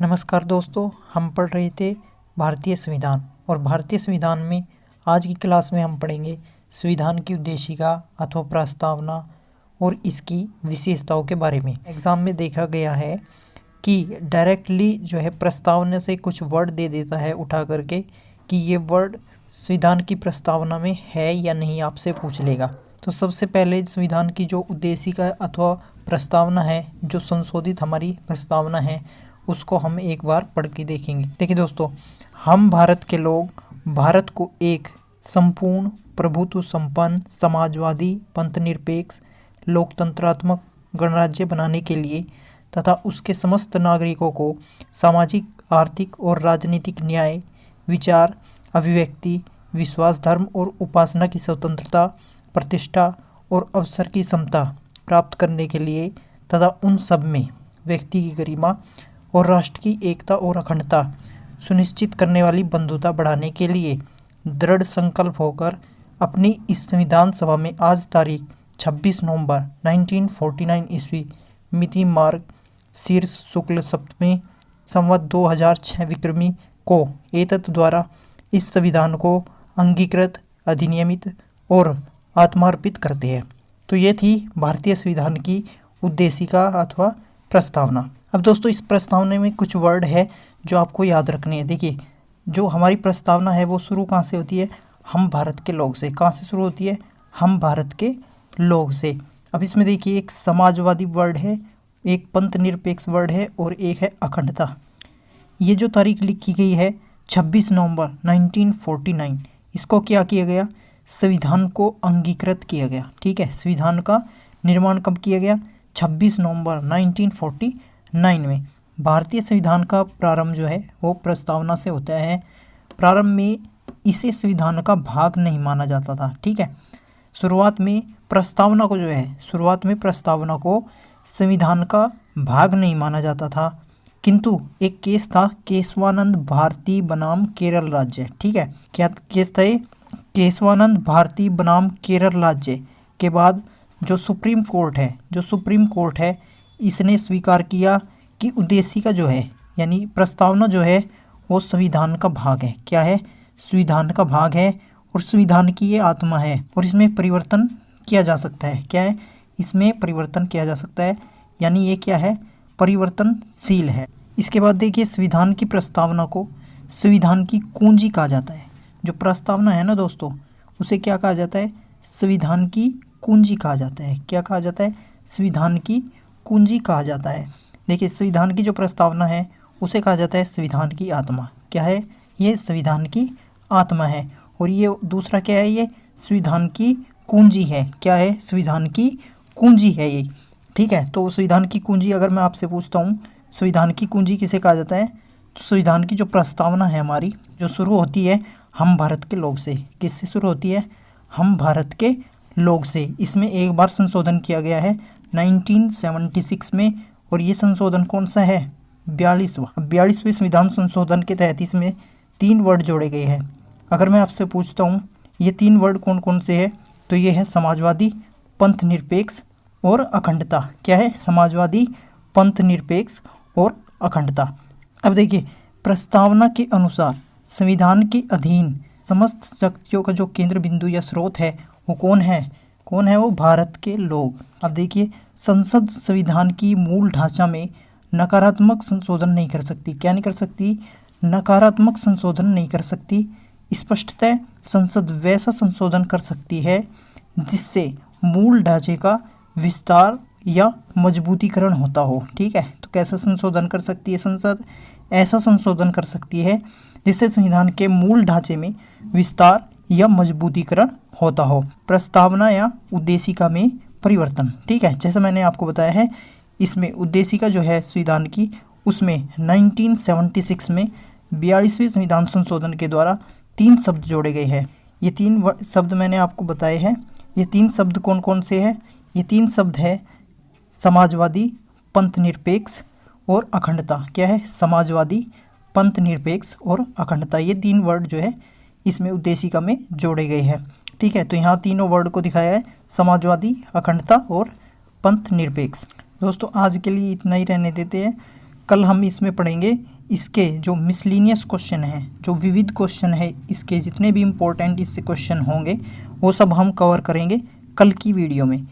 नमस्कार दोस्तों, हम पढ़ रहे थे भारतीय संविधान और भारतीय संविधान में आज की क्लास में हम पढ़ेंगे संविधान की उद्देशिका अथवा प्रस्तावना और इसकी विशेषताओं के बारे में। एग्ज़ाम में देखा गया है कि डायरेक्टली जो है प्रस्तावना से कुछ वर्ड दे देता है उठा करके कि ये वर्ड संविधान की प्रस्तावना में है या नहीं, आपसे पूछ लेगा। तो सबसे पहले संविधान की जो उद्देशिका अथवा प्रस्तावना है, जो संशोधित हमारी प्रस्तावना है, उसको हम एक बार पढ़ के देखेंगे। देखिए दोस्तों, हम भारत के लोग भारत को एक संपूर्ण प्रभुत्व संपन्न समाजवादी पंथनिरपेक्ष लोकतंत्रात्मक गणराज्य बनाने के लिए तथा उसके समस्त नागरिकों को सामाजिक, आर्थिक और राजनीतिक न्याय, विचार, अभिव्यक्ति, विश्वास, धर्म और उपासना की स्वतंत्रता, प्रतिष्ठा और अवसर की समता प्राप्त करने के लिए तथा उन सब में व्यक्ति की गरिमा और राष्ट्र की एकता और अखंडता सुनिश्चित करने वाली बंधुता बढ़ाने के लिए दृढ़ संकल्प होकर अपनी इस संविधान सभा में आज तारीख 26 नवंबर 1949 ईस्वी मिति मार्ग शीर्ष शुक्ल सप्तमी संवत 2006 विक्रमी को एतत् द्वारा इस संविधान को अंगीकृत, अधिनियमित और आत्मार्पित करते हैं। तो ये थी भारतीय संविधान की उद्देशिका अथवा प्रस्तावना। अब दोस्तों, इस प्रस्तावना में कुछ वर्ड है जो आपको याद रखने हैं। देखिए, जो हमारी प्रस्तावना है वो शुरू कहाँ से होती है? हम भारत के लोग से। कहाँ से शुरू होती है? हम भारत के लोग से। अब इसमें देखिए, एक समाजवादी वर्ड है, एक पंथ निरपेक्ष वर्ड है और एक है अखंडता। ये जो तारीख लिखी गई है 26 नवंबर 1949, इसको क्या किया गया? संविधान को अंगीकृत किया गया। ठीक है, संविधान का निर्माण कब किया गया? 26 नवंबर 1949 में। भारतीय संविधान का प्रारंभ जो है वो प्रस्तावना से होता है। प्रारंभ में इसे संविधान का भाग नहीं माना जाता था। ठीक है, शुरुआत में प्रस्तावना को संविधान का भाग नहीं माना जाता था, किंतु एक केस था केशवानंद भारती बनाम केरल राज्य। ठीक है, क्या केस था ये? केशवानंद भारती बनाम केरल राज्य के बाद जो सुप्रीम कोर्ट है इसने स्वीकार किया कि उद्देशिका जो है यानी प्रस्तावना जो है वो संविधान का भाग है। क्या है? संविधान का भाग है और संविधान की ये आत्मा है और इसमें परिवर्तन किया जा सकता है। क्या है? इसमें परिवर्तन किया जा सकता है, यानी ये क्या है? परिवर्तनशील है। इसके बाद देखिए, संविधान की प्रस्तावना को संविधान की कुंजी कहा जाता है। जो प्रस्तावना है ना दोस्तों, उसे क्या कहा जाता है? संविधान की कुंजी कहा जाता है। क्या कहा जाता है? संविधान की कुंजी कहा जाता है। देखिए, संविधान की जो प्रस्तावना है उसे कहा जाता है संविधान की आत्मा। क्या है? ये संविधान की आत्मा है। और ये दूसरा क्या है? ये संविधान की कुंजी है। क्या है? संविधान की कुंजी है ये। ठीक है, तो संविधान की कुंजी अगर मैं आपसे पूछता हूँ, संविधान की कुंजी किसे कहा जाता है? तो संविधान की जो प्रस्तावना है हमारी, जो शुरू होती है हम भारत के लोग से। किससे शुरू होती है? हम भारत के लोग से। इसमें एक बार संशोधन किया गया है 1976 में, और ये संशोधन कौन सा है? 42वें संविधान संशोधन के तहत इसमें 3 वर्ड जोड़े गए हैं। अगर मैं आपसे पूछता हूँ ये 3 वर्ड कौन कौन से हैं, तो ये है समाजवादी, पंथ निरपेक्ष और अखंडता। क्या है? समाजवादी, पंथ निरपेक्ष और अखंडता। अब देखिए, प्रस्तावना के अनुसार संविधान के अधीन समस्त शक्तियों का जो केंद्र बिंदु या स्रोत है वो कौन है? वो भारत के लोग। अब देखिए, संसद संविधान की मूल ढांचा में नकारात्मक संशोधन नहीं कर सकती। क्या नहीं कर सकती? नकारात्मक संशोधन नहीं कर सकती। स्पष्टतः संसद वैसा संशोधन कर सकती है जिससे मूल ढांचे का विस्तार या मजबूतीकरण होता हो। ठीक है, तो कैसा संशोधन कर सकती है संसद? ऐसा संशोधन कर सकती है जिससे संविधान के मूल ढांचे में विस्तार या मजबूतीकरण होता हो। प्रस्तावना या उद्देशिका में परिवर्तन। ठीक है, जैसा मैंने आपको बताया है, इसमें उद्देशिका जो है संविधान की, उसमें 1976 में 42वें संविधान संशोधन के द्वारा 3 शब्द जोड़े गए हैं। ये 3 शब्द मैंने आपको बताए हैं। ये 3 शब्द कौन कौन से हैं? ये 3 शब्द है समाजवादी, पंथ निरपेक्ष और अखंडता। क्या है? समाजवादी, पंथ निरपेक्ष और अखंडता। ये 3 वर्ड जो है इसमें उद्देशिका में जोड़े गए हैं। ठीक है, तो यहाँ तीनों वर्ड को दिखाया है, समाजवादी, अखंडता और पंथ निरपेक्ष। दोस्तों, आज के लिए इतना ही रहने देते हैं। कल हम इसमें पढ़ेंगे इसके जो मिसलिनियस क्वेश्चन हैं, जो विविध क्वेश्चन है, इसके जितने भी इम्पोर्टेंट इससे क्वेश्चन होंगे वो सब हम कवर करेंगे कल की वीडियो में।